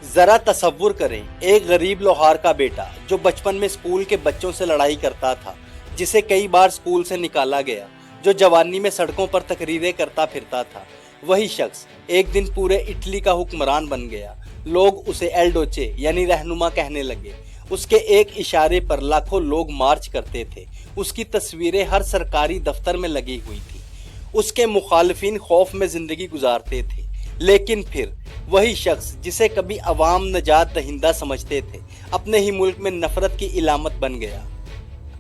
ذرا تصور کریں، ایک غریب لوہار کا بیٹا جو بچپن میں اسکول کے بچوں سے لڑائی کرتا تھا، جسے کئی بار اسکول سے نکالا گیا، جو جوانی میں سڑکوں پر تقریریں کرتا پھرتا تھا، وہی شخص ایک دن پورے اٹلی کا حکمران بن گیا۔ لوگ اسے ایل ڈوچے یعنی رہنما کہنے لگے۔ اس کے ایک اشارے پر لاکھوں لوگ مارچ کرتے تھے۔ اس کی تصویریں ہر سرکاری دفتر میں لگی ہوئی تھی۔ اس کے مخالفین خوف میں زندگی گزارتے تھے، لیکن پھر وہی شخص جسے کبھی عوام نجات دہندہ سمجھتے تھے، اپنے ہی ملک میں نفرت کی علامت بن گیا۔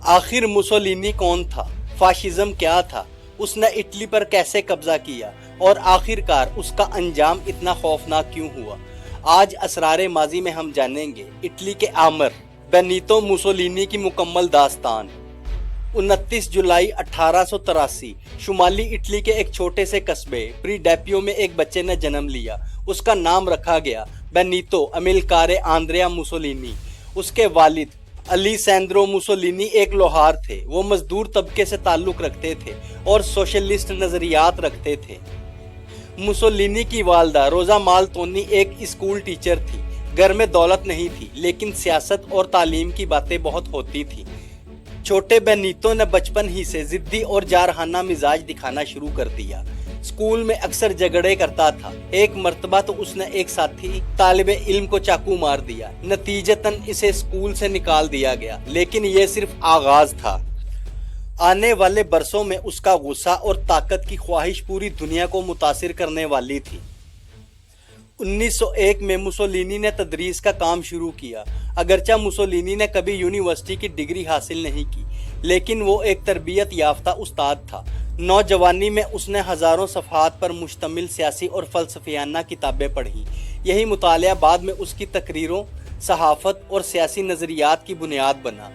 آخر موسولینی کون تھا؟ فاشزم کیا تھا؟ اس نے اٹلی پر کیسے قبضہ کیا؟ اور آخرکار اس کا انجام اتنا خوفناک کیوں ہوا؟ آج اسرار ماضی میں ہم جانیں گے اٹلی کے آمر بینیتو موسولینی کی مکمل داستان۔ 29 جولائی 1883 شمالی اٹلی کے ایک چھوٹے سے قصبے پریڈیپیو میں ایک بچے نے جنم لیا۔ اس کا نام رکھا گیا بینیتو امیلکارے آندریا موسولینی۔ اس کے والد الیسینڈرو موسولینی ایک لوہار تھے۔ وہ مزدور طبقے سے تعلق رکھتے تھے اور سوشلسٹ نظریات رکھتے تھے۔ موسولینی کی والدہ روزا مالتونی ایک اسکول ٹیچر تھی۔ گھر میں دولت نہیں تھی، لیکن سیاست اور تعلیم کی باتیں بہت ہوتی تھی۔ چھوٹے بینیتو نے بچپن ہی سے ضدی اور جارحانہ مزاج دکھانا شروع کر دیا۔ اسکول میں اکثر جھگڑے کرتا تھا۔ ایک مرتبہ تو اس نے ایک ساتھی طالب علم کو چاقو مار دیا۔ نتیجتاً اسے اسکول سے نکال دیا گیا، لیکن یہ صرف آغاز تھا۔ آنے والے برسوں میں اس کا غصہ اور طاقت کی خواہش پوری دنیا کو متاثر کرنے والی تھی۔ 1901 میں موسولینی نے تدریس کا کام شروع کیا۔ اگرچہ موسولینی نے کبھی یونیورسٹی کی ڈگری حاصل نہیں کی، لیکن وہ ایک تربیت یافتہ استاد تھا۔ نوجوانی میں اس نے ہزاروں صفحات پر مشتمل سیاسی اور فلسفیانہ کتابیں پڑھیں۔ یہی مطالعہ بعد میں اس کی تقریروں، صحافت اور سیاسی نظریات کی بنیاد بنا۔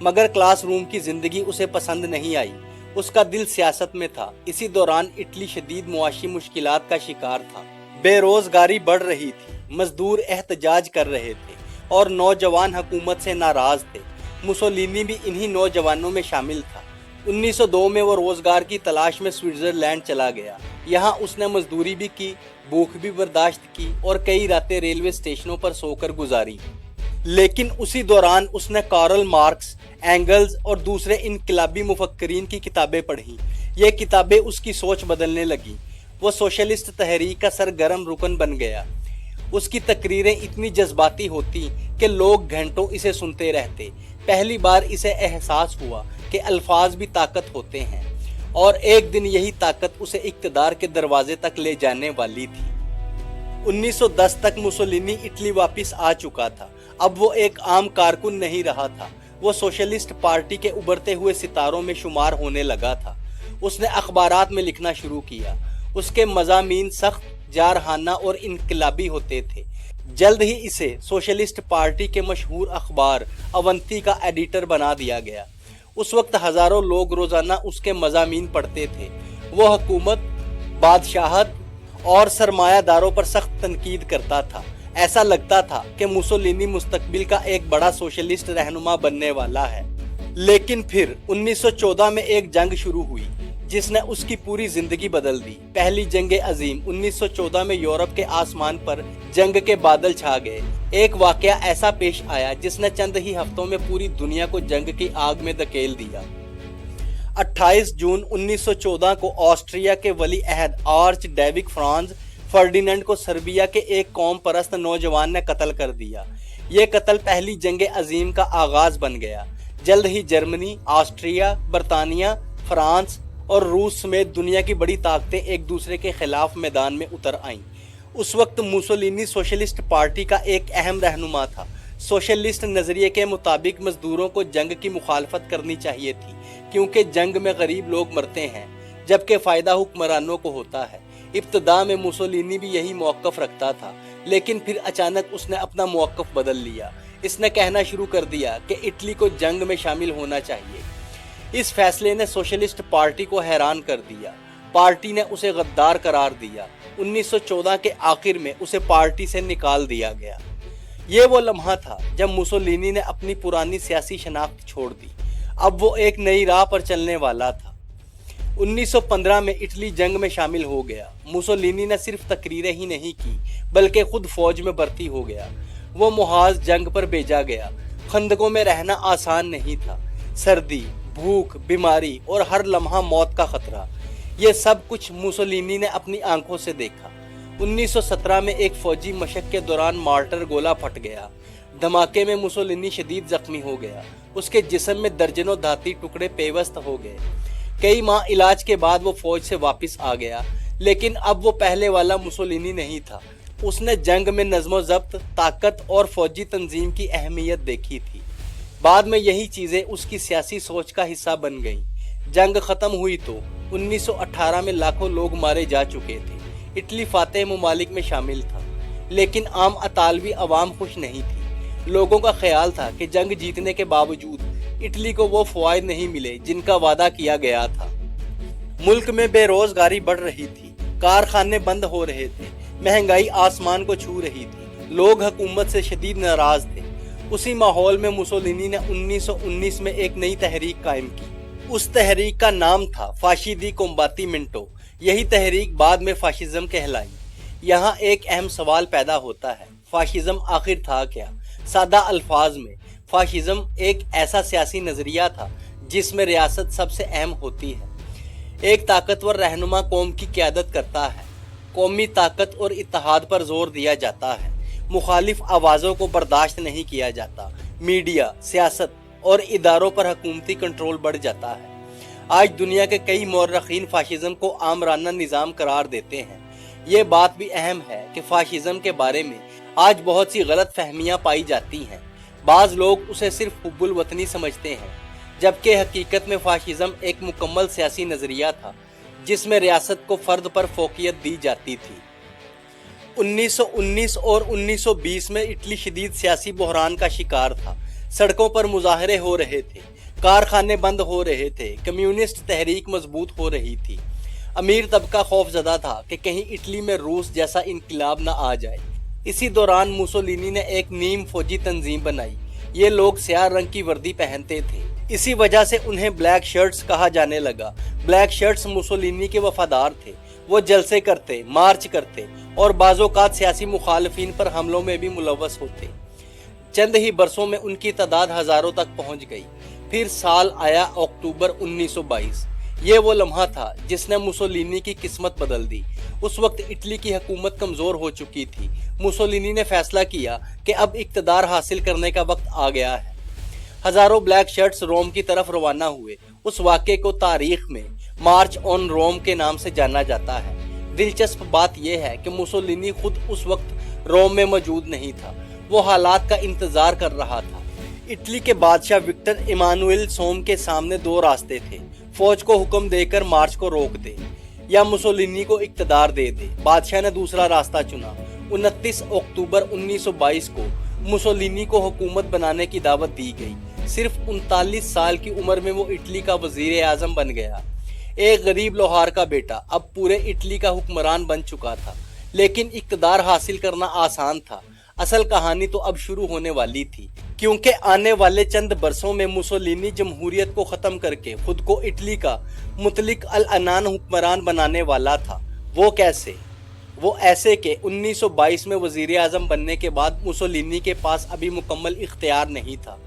مگر کلاس روم کی زندگی اسے پسند نہیں آئی۔ اس کا دل سیاست میں تھا۔ اسی دوران اٹلی شدید معاشی مشکلات کا شکار تھا۔ بے روزگاری بڑھ رہی تھی، مزدور احتجاج کر رہے تھے اور نوجوان حکومت سے ناراض تھے۔ موسولینی بھی انہی نوجوانوں میں شامل تھا۔ 1902 میں وہ روزگار کی تلاش میں سوئٹزرلینڈ چلا گیا۔ یہاں اس نے مزدوری بھی کی، بھوک بھی برداشت کی اور کئی راتیں ریلوے اسٹیشنوں پر سو کر گزاری۔ لیکن اسی دوران اس نے کارل مارکس، اینگلز اور دوسرے انقلابی مفکرین کی کتابیں پڑھیں۔ یہ کتابیں اس کی سوچ بدلنے لگیں۔ وہ سوشلسٹ تحریک کا سرگرم رکن بن گیا۔ اس کی تقریریں اتنی جذباتی ہوتی کہ لوگ گھنٹوں اسے سنتے رہتے۔ پہلی بار اسے احساس ہوا کہ الفاظ بھی طاقت ہوتے ہیں، اور ایک دن یہی طاقت اسے اقتدار کے دروازے تک لے جانے والی تھی۔ 1910 تک موسولینی اٹلی واپس آ چکا تھا۔ اب وہ ایک عام کارکن نہیں رہا تھا، وہ سوشلسٹ پارٹی کے ابھرتے ہوئے ستاروں میں شمار ہونے لگا تھا۔ اس نے اخبارات میں لکھنا شروع کیا۔ اس کے مضامین سخت، جارحانہ اور انقلابی ہوتے تھے۔ جلد ہی اسے سوشلسٹ پارٹی کے مشہور اخبار اونتی کا ایڈیٹر بنا دیا گیا۔ اس وقت ہزاروں لوگ روزانہ اس کے مضامین پڑھتے تھے۔ وہ حکومت، بادشاہت اور سرمایہ داروں پر سخت تنقید کرتا تھا۔ ایسا لگتا تھا کہ موسولینی مستقبل کا ایک بڑا سوشلسٹ رہنما بننے والا ہے۔ لیکن پھر 1914 میں ایک جنگ شروع ہوئی جس نے اس کی پوری زندگی بدل دی۔ پہلی جنگ عظیم 1914 میں یورپ کے آسمان پر جنگ کے بادل چھا گئے۔ ایک واقعہ ایسا پیش آیا جس نے چند ہی ہفتوں میں پوری دنیا کو جنگ کی آگ میں دھکیل دیا۔ 28 جون 1914 کو آسٹریا کے ولی عہد آرچ ڈیوک فرانز فرڈیننڈ کو سربیا کے ایک قوم پرست نوجوان نے قتل کر دیا۔ یہ قتل پہلی جنگ عظیم کا آغاز بن گیا۔ جلد ہی جرمنی، آسٹریا، برطانیہ، فرانس اور روس سمیت دنیا کی بڑی طاقتیں ایک دوسرے کے خلاف میدان میں اتر آئیں۔ اس وقت موسولینی سوشلسٹ پارٹی کا ایک اہم رہنما تھا۔ سوشلسٹ نظریے کے مطابق مزدوروں کو جنگ کی مخالفت کرنی چاہیے تھی، کیونکہ جنگ میں غریب لوگ مرتے ہیں جبکہ فائدہ حکمرانوں کو ہوتا ہے۔ ابتدا میں موسولینی بھی یہی موقف رکھتا تھا، لیکن پھر اچانک اس نے اپنا موقف بدل لیا۔ اس نے کہنا شروع کر دیا کہ اٹلی کو جنگ میں شامل ہونا چاہیے۔ اس فیصلے نے سوشلسٹ پارٹی کو حیران کر دیا۔ پارٹی نے اسے غدار قرار دیا۔ 1914 کے آخر میں اسے پارٹی سے نکال دیا گیا۔ یہ وہ لمحہ تھا جب موسولینی نے اپنی پرانی سیاسی شناخت چھوڑ دی۔ اب وہ ایک نئی راہ پر چلنے والا تھا۔ 1915 में इटली जंग में शामिल हो गया। मुसोलिनी ने सिर्फ तकरीरें ही नहीं की बल्कि खुद फौज में भर्ती हो गया। वो मुहाज जंग पर भेजा गया। खंदकों में रहना आसान नहीं था। सर्दी, भूख, बीमारी और हर लम्हा मौत का खतरा, ये सब कुछ मुसोलिनी ने अपनी आंखों से देखा। 1917 में एक फौजी मशक के दौरान मार्टर गोला फट गया। धमाके में मुसोलिनी शदीद जख्मी हो गया। उसके जिस्म में दर्जनों धाती टुकड़े पेवस्त हो गए। कई माह इलाज के बाद वो फौज से वापस आ गया, लेकिन अब वो पहले वाला मुसोलिनी नहीं था। उसने जंग में नज़्म ज़ब्त, ताकत और फौजी तंजीम की अहमियत देखी थी। बाद में यही चीज़ें उसकी सियासी सोच का हिस्सा बन गईं। जंग ख़त्म हुई तो 1918 में लाखों लोग मारे जा चुके थे। इटली फातेह ममालिक में शामिल था, लेकिन आम अतालवी अवाम खुश नहीं थी। लोगों का ख्याल था कि जंग जीतने के बावजूद इटली को वो फ़वाइद नहीं मिले जिनका वादा किया गया था। मुल्क में बेरोजगारी बढ़ रही थी, कारखाने बंद हो रहे थे, महंगाई आसमान को छू रही थी, लोग हुकूमत से शदीद नाराज थे। उसी माहौल में मुसोलिनी ने 1919 में एक नई तहरीक कायम की। उस तहरीक का नाम था फाशी दी कॉम्बातिमेंटो। यही तहरीक बाद में फाशिज्म कहलाई। यहाँ एक अहम सवाल पैदा होता है, फाशिज्म आखिर था क्या? सादा अल्फाज में, फाशिज्म एक ऐसा सियासी नजरिया था जिसमें रियासत सबसे अहम होती है। एक ताकतवर रहनुमा कौम की क़यादत करता है। कौमी ताकत और इत्तेहाद पर जोर दिया जाता है। मुखालिफ आवाज़ों को बर्दाश्त नहीं किया जाता। मीडिया, सियासत और इदारों पर हुकूमती कंट्रोल बढ़ जाता है। आज दुनिया के कई मौरखीन फाशिज्म को आमराना निज़ाम करार देते हैं। ये बात भी अहम है कि फाशिज्म के बारे में आज बहुत सी गलत फहमियाँ पाई जाती हैं। बाज़ लोग उसे सिर्फ हुब्बुल वतनी समझते हैं, जबकि हकीकत में फाशिज्म एक मुकम्मल सियासी नज़रिया था जिसमें रियासत को फ़र्द पर फोकियत दी जाती थी। 1919 और 1920 में इटली शदीद सियासी बहरान का शिकार था। सड़कों पर मुजाहरे हो रहे थे, कारखाने बंद हो रहे थे, कम्युनिस्ट तहरीक मजबूत हो रही थी। अमीर तबका खौफजदा था कि कहीं इटली में रूस जैसा इनकलाब न आ जाए। इसी दौरान मुसोलिनी ने एक नीम फौजी तंजीम बनाई। ये लोग स्याह रंग की वर्दी पहनते थे, इसी वजह से उन्हें ब्लैक शर्ट्स कहा जाने लगा। ब्लैक शर्ट्स मुसोलिनी के वफादार थे। वो जलसे करते, मार्च करते और बाज़ोकात सियासी मुखालफिन पर हमलों में भी मुलव्वस होते। चंद ही बरसों में उनकी तादाद हज़ारों तक पहुंच गई। फिर साल आया अक्टूबर 1922। ये वो लम्हा था जिसने मुसोलिनी की किस्मत बदल दी। उस वक्त इटली की हुकूमत कमज़ोर हो चुकी थी। मुसोलिनी ने फैसला किया कि अब इक़्तिदार हासिल करने का वक्त आ गया है। हज़ारों ब्लैक शर्ट्स रोम की तरफ रवाना हुए। उस वाक़े को तारीख में मार्च ऑन रोम के नाम से जाना जाता है। दिलचस्प बात यह है कि मुसोलिनी खुद उस वक्त रोम में मौजूद नहीं था। वो हालात का इंतज़ार कर रहा था। इटली के बादशाह विक्टर इमानुएल सोम के सामने दो रास्ते थे। फौज को हुक्म देकर मार्च को रोक दे या मुसोलिनी को इक़्तिदार दे दे। बादशाह ने दूसरा रास्ता चुना। 29 अक्टूबर 1922 को मुसोलिनी को हुकूमत बनाने की दावत दी गई। सिर्फ 39 साल की उम्र में वो इटली का वजीर आज़म बन गया। एक गरीब लोहार का बेटा अब पूरे इटली का हुक्मरान बन चुका था। लेकिन इक़्तिदार हासिल करना आसान था। असल कहानी तो अब शुरू होने वाली थी, क्योंकि आने वाले चंद बरसों में मुसोलिनी जमहूरियत को ख़त्म करके खुद को इटली का मुतलिक अल अनान हुक्मरान बनाने वाला था। वो कैसे? वो ऐसे कि 1922 में वज़ीर आज़म बनने के बाद मुसोलिनी के पास अभी मुकम्मल इख्तियार नहीं था।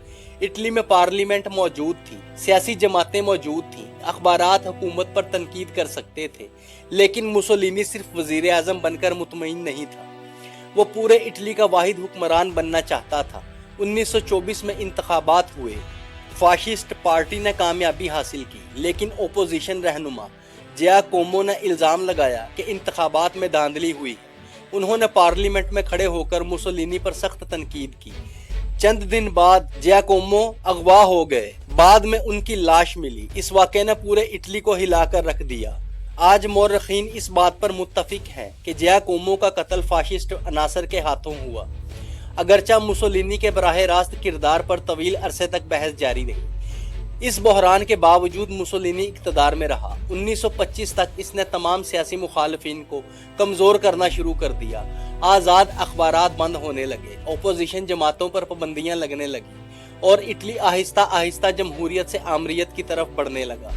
इटली में पार्लियामेंट मौजूद थी, सियासी जमातें मौजूद थीं, अखबारात हुकूमत पर तनकीद कर सकते थे, लेकिन मुसोलिनी सिर्फ वज़ीर आज़म बनकर मुतमईन नहीं था। वो पूरे इटली का वाहिद हुक्मरान बनना चाहता था। 1924 में इंतखाबात हुए। फाशिस्ट पार्टी ने कामयाबी हासिल की, लेकिन ओपोजिशन रहनुमा जियाकोमो ने इल्ज़ाम लगाया कि इंतखाबात में धांधली हुई। उन्होंने पार्लियामेंट में खड़े होकर मुसोलिनी पर सख्त तनकीद की। चंद दिन बाद जियाकोमो अगवा हो गए। बाद में उनकी लाश मिली। इस वाक़े ने पूरे इटली को हिलाकर रख दिया। आज मौरखीन इस बात पर मुत्तफिक हैं कि जियाकोमो का कत्ल फाशिस्ट अनासर के हाथों हुआ। अगरचा मुसोलिनी के बराह रास्त किरदार पर तवील अरसे तक बहस जारी रही। इस बहरान के बावजूद मुसोलिनी इक़्तिदार में रहा। 1925 तक इसने तमाम सियासी मुखालफिन को कमज़ोर करना शुरू कर दिया। आज़ाद अखबारात बंद होने लगे, ओपोजिशन जमातों पर पाबंदियाँ लगने लगी और इटली आहिस्ता आहिस्ता जमहूरियत से आमरीत की तरफ बढ़ने लगा।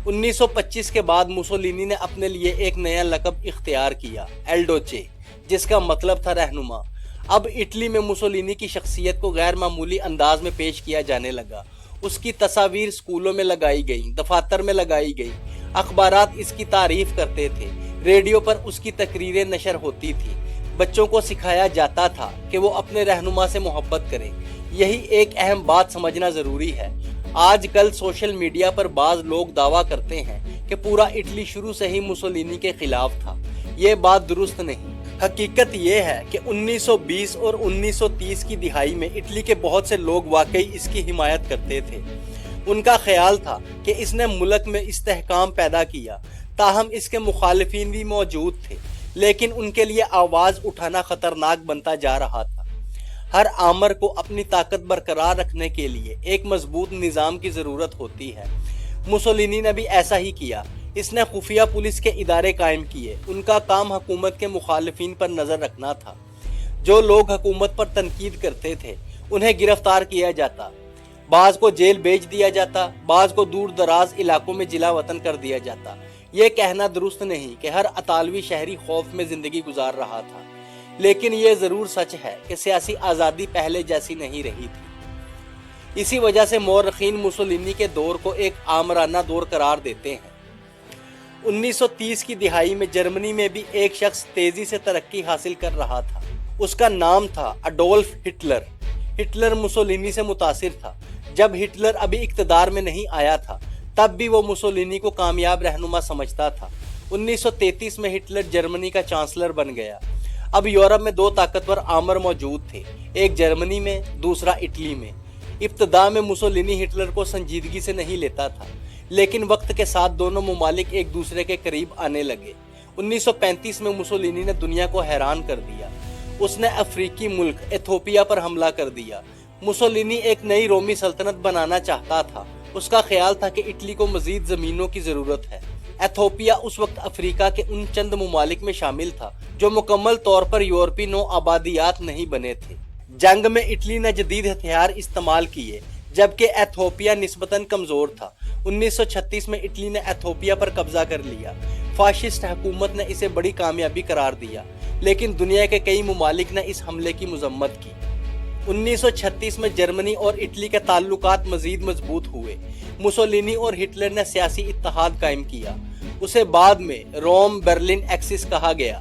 1925 کے بعد موسولینی نے اپنے لیے ایک نیا لقب اختیار کیا، ایلڈوچے، جس کا مطلب تھا رہنما۔ اب اٹلی میں موسولینی کی شخصیت کو غیر معمولی انداز میں پیش کیا جانے لگا۔ اس کی تصاویر سکولوں میں لگائی گئیں، دفاتر میں لگائی گئیں، اخبارات اس کی تعریف کرتے تھے، ریڈیو پر اس کی تقریریں نشر ہوتی تھیں، بچوں کو سکھایا جاتا تھا کہ وہ اپنے رہنما سے محبت کریں۔ یہی ایک اہم بات سمجھنا ضروری ہے۔ آج کل سوشل میڈیا پر بعض لوگ دعویٰ کرتے ہیں کہ پورا اٹلی شروع سے ہی موسولینی کے خلاف تھا۔ یہ بات درست نہیں۔ حقیقت یہ ہے کہ 1920 اور 1930 کی دہائی میں اٹلی کے بہت سے لوگ واقعی اس کی حمایت کرتے تھے۔ ان کا خیال تھا کہ اس نے ملک میں استحکام پیدا کیا، تاہم اس کے مخالفین بھی موجود تھے، لیکن ان کے لیے آواز اٹھانا خطرناک بنتا جا رہا تھا۔ ہر آمر کو اپنی طاقت برقرار رکھنے کے لیے ایک مضبوط نظام کی ضرورت ہوتی ہے۔ موسولینی نے بھی ایسا ہی کیا۔ اس نے خفیہ پولیس کے ادارے قائم کیے۔ ان کا کام حکومت کے مخالفین پر نظر رکھنا تھا۔ جو لوگ حکومت پر تنقید کرتے تھے انہیں گرفتار کیا جاتا، بعض کو جیل بھیج دیا جاتا، بعض کو دور دراز علاقوں میں جلا وطن کر دیا جاتا۔ یہ کہنا درست نہیں کہ ہر اطالوی شہری خوف میں زندگی گزار رہا تھا، لیکن یہ ضرور سچ ہے کہ سیاسی آزادی پہلے جیسی نہیں رہی تھی۔ اسی وجہ سے مورخین موسولینی کے دور کو ایک آمرانہ دور قرار دیتے ہیں۔ 1930 کی دہائی میں جرمنی میں بھی ایک شخص تیزی سے ترقی حاصل کر رہا تھا۔ اس کا نام تھا اڈولف ہٹلر۔ ہٹلر موسولینی سے متاثر تھا۔ جب ہٹلر ابھی اقتدار میں نہیں آیا تھا تب بھی وہ موسولینی کو کامیاب رہنما سمجھتا تھا۔ 1933 میں ہٹلر جرمنی کا چانسلر بن گیا۔ اب یورپ میں دو طاقتور آمر موجود تھے، ایک جرمنی میں، دوسرا اٹلی میں۔ ابتدا میں موسولینی ہٹلر کو سنجیدگی سے نہیں لیتا تھا، لیکن وقت کے ساتھ دونوں ممالک ایک دوسرے کے قریب آنے لگے۔ 1935 میں موسولینی نے دنیا کو حیران کر دیا۔ اس نے افریقی ملک ایتھوپیا پر حملہ کر دیا۔ موسولینی ایک نئی رومی سلطنت بنانا چاہتا تھا۔ اس کا خیال تھا کہ اٹلی کو مزید زمینوں کی ضرورت ہے۔ ایتھوپیا اس وقت افریقہ کے ان چند ممالک میں شامل تھا جو مکمل طور پر یورپی نو آبادیات نہیں بنے تھے۔ جنگ میں اٹلی نے جدید ہتھیار استعمال کیے، جبکہ ایتھوپیا نسبتاً کمزور تھا۔ 1936 میں اٹلی نے ایتھوپیا پر قبضہ کر لیا۔ فاشسٹ حکومت نے اسے بڑی کامیابی قرار دیا، لیکن دنیا کے کئی ممالک نے اس حملے کی مذمت کی۔ 1936 میں جرمنی اور اٹلی کے تعلقات مزید مضبوط ہوئے۔ موسولینی اور ہٹلر نے سیاسی اتحاد قائم کیا۔ اسے بعد میں روم برلن ایکسس کہا گیا۔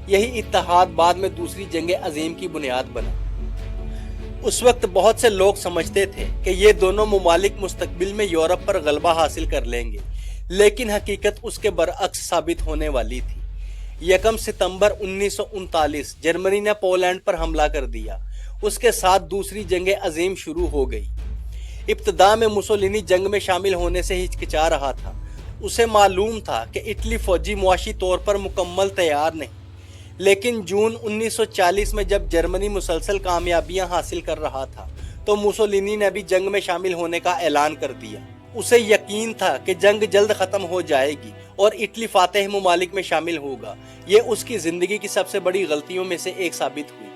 یہی اتحاد بعد میں دوسری جنگ عظیم کی بنیاد بنا۔ اس وقت بہت سے لوگ سمجھتے تھے کہ یہ دونوں ممالک مستقبل میں یورپ پر غلبہ حاصل کر لیں گے، لیکن حقیقت اس کے برعکس ثابت ہونے والی تھی۔ 1 ستمبر 1939 جرمنی نے پولینڈ پر حملہ کر دیا۔ اس کے ساتھ دوسری جنگ عظیم شروع ہو گئی۔ ابتدا میں موسولینی جنگ میں شامل ہونے سے ہچکچا رہا تھا۔ اسے معلوم تھا کہ اٹلی فوجی معاشی طور پر مکمل تیار نہیں، لیکن جون 1940 میں جب جرمنی مسلسل کامیابیاں حاصل کر رہا تھا تو موسولینی نے بھی جنگ میں شامل ہونے کا اعلان کر دیا۔ اسے یقین تھا کہ جنگ جلد ختم ہو جائے گی اور اٹلی فاتح ممالک میں شامل ہوگا۔ یہ اس کی زندگی کی سب سے بڑی غلطیوں میں سے ایک ثابت ہوئی۔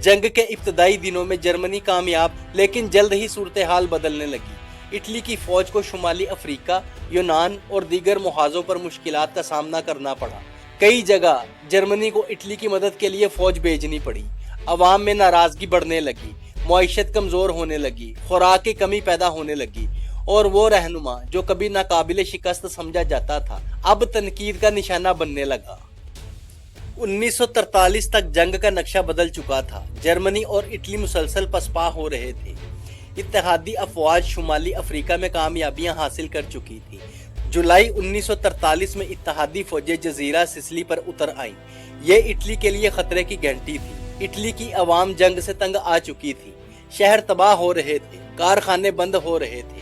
جنگ کے ابتدائی دنوں میں جرمنی کامیاب، لیکن جلد ہی صورتحال بدلنے لگی۔ اٹلی کی فوج کو شمالی افریقہ، یونان اور دیگر محاذوں پر مشکلات کا سامنا کرنا پڑا۔ کئی جگہ جرمنی کو اٹلی کی مدد کے لیے فوج بھیجنی پڑی۔ عوام میں ناراضگی بڑھنے لگی، معیشت کمزور ہونے لگی، خوراک کی کمی پیدا ہونے لگی، اور وہ رہنما جو کبھی ناقابل شکست سمجھا جاتا تھا اب تنقید کا نشانہ بننے لگا۔ 1943 تک جنگ کا نقشہ بدل چکا تھا۔ جرمنی اور اٹلی مسلسل پسپا ہو رہے تھے۔ اتحادی افواج شمالی افریقہ میں کامیابیاں حاصل کر چکی تھی۔ جولائی 1943 میں اتحادی فوجیں جزیرہ سسلی پر اتر آئیں۔ یہ اٹلی کے لیے خطرے کی گھنٹی تھی۔ اٹلی کی عوام جنگ سے تنگ آ چکی تھی۔ شہر تباہ ہو رہے تھے، کارخانے بند ہو رہے تھے،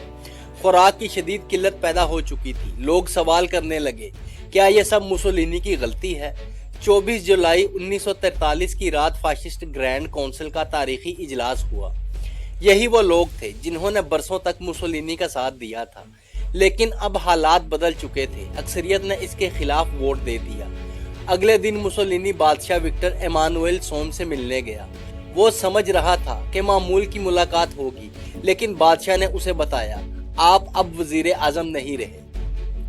خوراک کی شدید قلت پیدا ہو چکی تھی۔ لوگ سوال کرنے لگے، کیا یہ سب موسولینی کی غلطی ہے؟ 24 جولائی 1943 کی رات فاشسٹ گرینڈ کونسل کا تاریخی اجلاس ہوا۔ یہی وہ لوگ تھے جنہوں نے برسوں تک موسولینی کا ساتھ دیا تھا، لیکن اب حالات بدل چکے تھے۔ اکثریت نے اس کے خلاف ووٹ دے دیا۔ اگلے دن موسولینی بادشاہ وکٹر ایمانوئل سوم سے ملنے گیا۔ وہ سمجھ رہا تھا کہ معمول کی ملاقات ہوگی، لیکن بادشاہ نے اسے بتایا، آپ اب وزیر اعظم نہیں رہے۔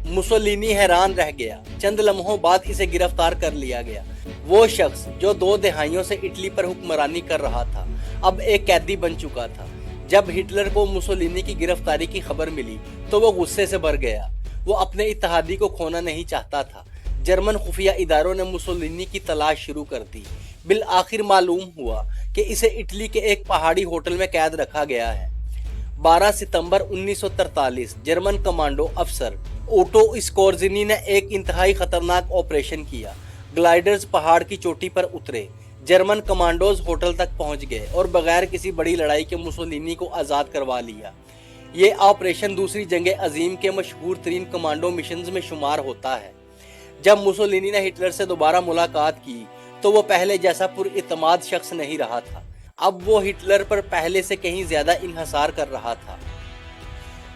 मुसोलिनी हैरान रह गया। चंद लम्हों बाद इसे गिरफ्तार कर लिया गया। वो शख्स जो 2 दहाइयों से इटली पर हुक्मरानी कर रहा था, अब एक कैदी बन चुका था। जब हिटलर को मुसोलिनी की गिरफ्तारी की खबर मिली तो वो गुस्से से भर गया। वो अपने इत्तेहादी को खोना नहीं चाहता था। जर्मन खुफिया इदारों ने मुसोलिनी की तलाश शुरू कर दी। बिल आखिर मालूम हुआ कि इसे इटली के एक पहाड़ी होटल में कैद रखा गया है। 12 सितंबर 1943 जर्मन कमांडो अफसर ओटो स्कोर्जिनी ने एक इंतहाई खतरनाक ऑपरेशन किया। ग्लाइडर्स पहाड़ की चोटी पर उतरे। जर्मन कमांडोज होटल तक पहुंच गए और बगैर किसी बड़ी लड़ाई के मुसोलिनी को आज़ाद करवा लिया। ये ऑपरेशन दूसरी जंग अजीम के मशहूर तरीन कमांडो मिशंस में शुमार होता है। जब मुसोलिनी ने हिटलर से दोबारा मुलाकात की तो वो पहले जैसा पुरइत्माद शख्स नहीं रहा था। अब वो हिटलर पर पहले से कहीं ज्यादा इन्हिसार कर रहा था।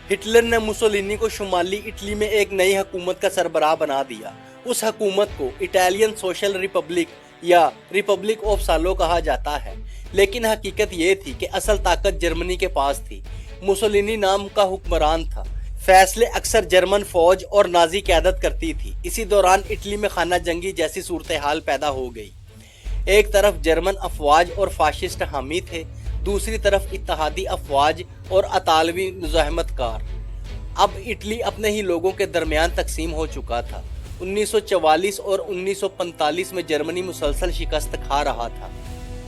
हिटलर ने मुसोलिनी को शुमाली इटली में एक नई हुकूमत का सरबराह बना दिया। उस हुकूमत को इटालियन सोशल रिपब्लिक या रिपब्लिक ऑफ सालो कहा जाता है, लेकिन हकीकत ये थी कि असल ताकत जर्मनी के पास थी। मुसोलिनी नाम का हुक्मरान था। फैसले अक्सर जर्मन फौज और नाजी क़यादत करती थी। इसी दौरान इटली में खाना जंगी जैसी सूरत हाल पैदा हो गई। एक तरफ जर्मन अफवाज और फाशिस्ट हामी थे, दूसरी तरफ इत्तेहादी अफवाज और अतालवी मुज़ाहमतकार। अब इटली अपने ही लोगों के दरमियान तकसीम हो चुका था। 1944 और 1945 में जर्मनी मुसलसल शिकस्त खा रहा था।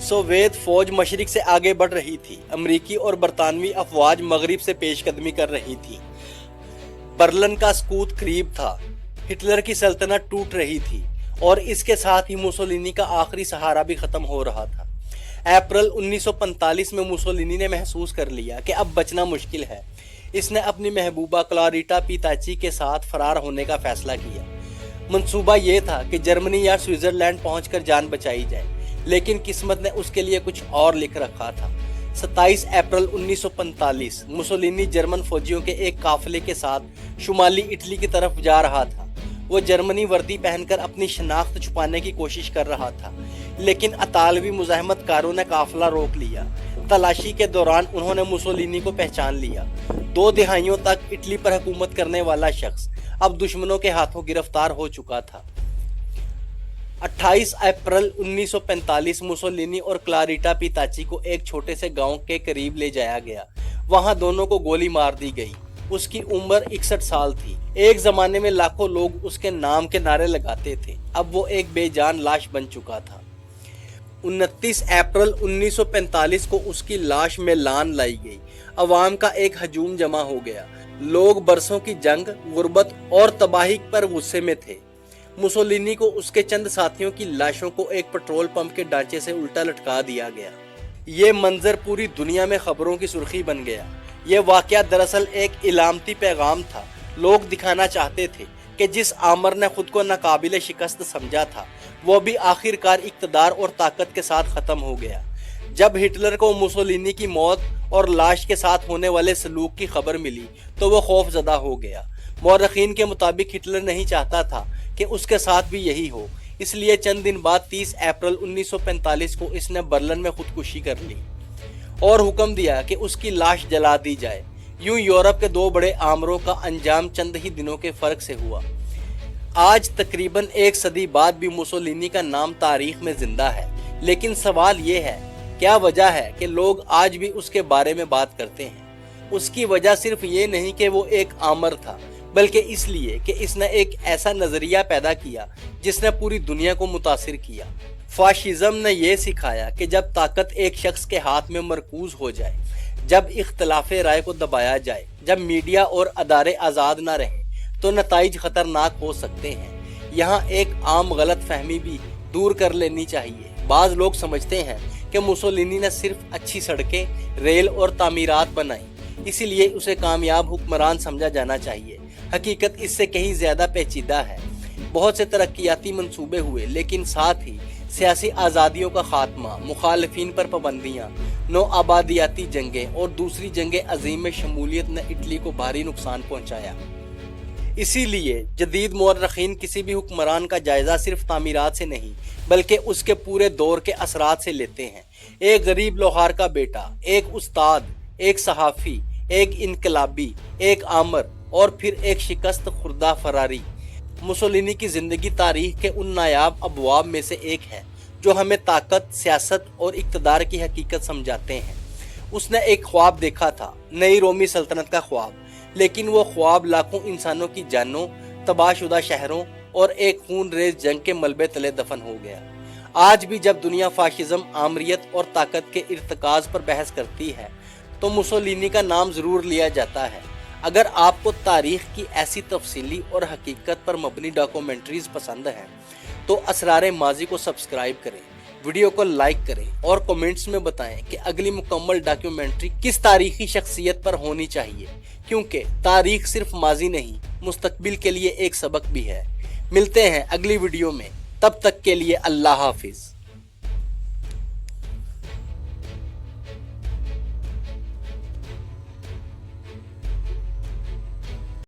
सोवियत फौज मशरिक से आगे बढ़ रही थी। अमरीकी और बरतानवी अफवाज मगरिब से पेशकदमी कर रही थी। बर्लिन का सकूत करीब था। हिटलर की सल्तनत टूट रही थी और इसके साथ ही मुसोलिनी का आखिरी सहारा भी खत्म हो रहा था। अप्रैल 1945 में मुसोलिनी ने महसूस कर लिया कि अब बचना मुश्किल है। इसने अपनी महबूबा क्लारिटा पिताची के साथ फरार होने का फैसला किया। मंसूबा ये था कि जर्मनी या स्विट्जरलैंड पहुंचकर जान बचाई जाए, लेकिन किस्मत ने उसके लिए कुछ और लिख रखा था। 27 अप्रैल 1945 मुसोलिनी जर्मन फौजियों के एक काफिले के साथ शुमाली इटली की तरफ जा रहा था। वो जर्मनी वर्दी पहनकर अपनी शनाख्त छुपाने की कोशिश कर रहा था, लेकिन अतालवी मुज़ाहमतकारों ने काफिला रोक लिया। तलाशी के दौरान उन्होंने मुसोलिनी को पहचान लिया। 2 दहाइयों तक इटली पर हुकूमत करने वाला शख्स अब दुश्मनों के हाथों गिरफ्तार हो चुका था। 28 अप्रैल 1945 मुसोलिनी और क्लारिटा पिताची को एक छोटे से गांव के करीब ले जाया गया। वहां दोनों को गोली मार दी गई। उसकी उम्र 61 साल थी। एक जमाने में लाखों लोग उसके नाम के नारे लगाते थे, अब वो एक बेजान लाश बन चुका था। 29 अप्रैल 1945 को उसकी लाश मेलान लाई गई। अवाम का एक हजूम जमा हो गया। लोग बरसों की जंग, गुर्बत और तबाही पर गुस्से में थे। मुसोलिनी को उसके चंद साथियों की लाशों को एक पेट्रोल पंप के ढांचे से उल्टा लटका दिया गया। ये मंजर पूरी दुनिया में खबरों की सुर्खी बन गया। ये वाकया दरअसल एक इलामती पैगाम था। लोग दिखाना चाहते थे कि जिस आमर ने खुद को नाकाबिले शिकस्त समझा था, वो भी आखिरकार इक्तदार और ताकत के साथ खत्म हो गया। जब हिटलर को मुसोलिनी की मौत और लाश के साथ होने वाले सलूक की खबर मिली तो वो खौफजदा हो गया। मौरखीन के मुताबिक हिटलर नहीं चाहता था कि उसके साथ भी यही हो, इसलिए चंद दिन बाद 30 अप्रैल 1945 को इसने बर्लिन में खुदकुशी कर ली और हुक्म दिया कि उसकी लाश जला दी जाए। यूं यूरोप के 2 बड़े आमरों का अंजाम चंद ही दिनों के फर्क से हुआ। आज तकरीबन 1 सदी बाद भी मुसोलिनी का नाम तारीख में जिंदा है, लेकिन सवाल ये है, क्या वजह है कि लोग आज भी उसके बारे में बात करते हैं? उसकी वजह सिर्फ ये नहीं कि वो एक आमर था, बल्कि इसलिए कि इसने एक ऐसा नजरिया पैदा किया जिसने पूरी दुनिया को मुतासिर किया। फाशिज्म ने यह सिखाया कि जब ताकत एक शख्स के हाथ में मरकूज हो जाए, जब इख्तलाफे राय को दबाया जाए, जब मीडिया और अदारे आज़ाद ना रहे, तो नताइज खतरनाक हो सकते हैं। यहाँ एक आम गलत फहमी भी दूर कर लेनी चाहिए। बाज़ लोग समझते हैं कि मुसोलिनी ने सिर्फ अच्छी सड़कें, रेल और तामीरात बनाई, इसीलिए उसे कामयाब हुक्मरान समझा जाना चाहिए। हकीकत इससे कहीं ज़्यादा पेचीदा है। बहुत से तरक्याती मंसूबे हुए, लेकिन साथ ही सियासी आज़ादियों का खात्मा, मुखालिफिन पर पाबंदियाँ, नौ आबादियाती जंगें और दूसरी जंग अजीम में शमूलियत ने इटली को भारी नुकसान पहुँचाया। इसीलिए जदीद मौरखीन किसी भी हुक्मरान का जायज़ा सिर्फ तामीरात से नहीं, बल्कि उसके पूरे दौर के असरात से लेते हैं। एक गरीब लोहार का बेटा, एक उस्ताद, एक सहाफ़ी, एक इनकलाबी, एक आमर, और फिर एक शिकस्त खुर्दा फरारी। मुसोलिनी की जिंदगी तारीख के उन नायाब अबवाब में से एक है जो हमें ताकत, सियासत और इक़्तिदार की हकीकत समझाते हैं। उसने एक ख्वाब देखा था, नई रोमी सल्तनत का ख्वाब, लेकिन वो ख्वाब लाखों इंसानों की जानों, तबाहशुदा शहरों और एक खून रेज जंग के मलबे तले दफन हो गया। आज भी जब दुनिया फाशिज्म, आमरियत और ताकत के इर्तिकाज पर बहस करती है तो मुसोलिनी का नाम जरूर लिया जाता है। अगर आपको तारीख की ऐसी तफसीली और हकीकत पर मबनी डॉक्यूमेंट्रीज पसंद हैं तो असरारे माजी को सब्सक्राइब करें, वीडियो को लाइक करें और कमेंट्स में बताएं कि अगली मुकम्मल डॉक्यूमेंट्री किस तारीखी शख्सियत पर होनी चाहिए, क्योंकि तारीख सिर्फ माजी नहीं, मुस्तकबिल के लिए एक सबक भी है। मिलते हैं अगली वीडियो में, तब तक के लिए अल्लाह हाफिज।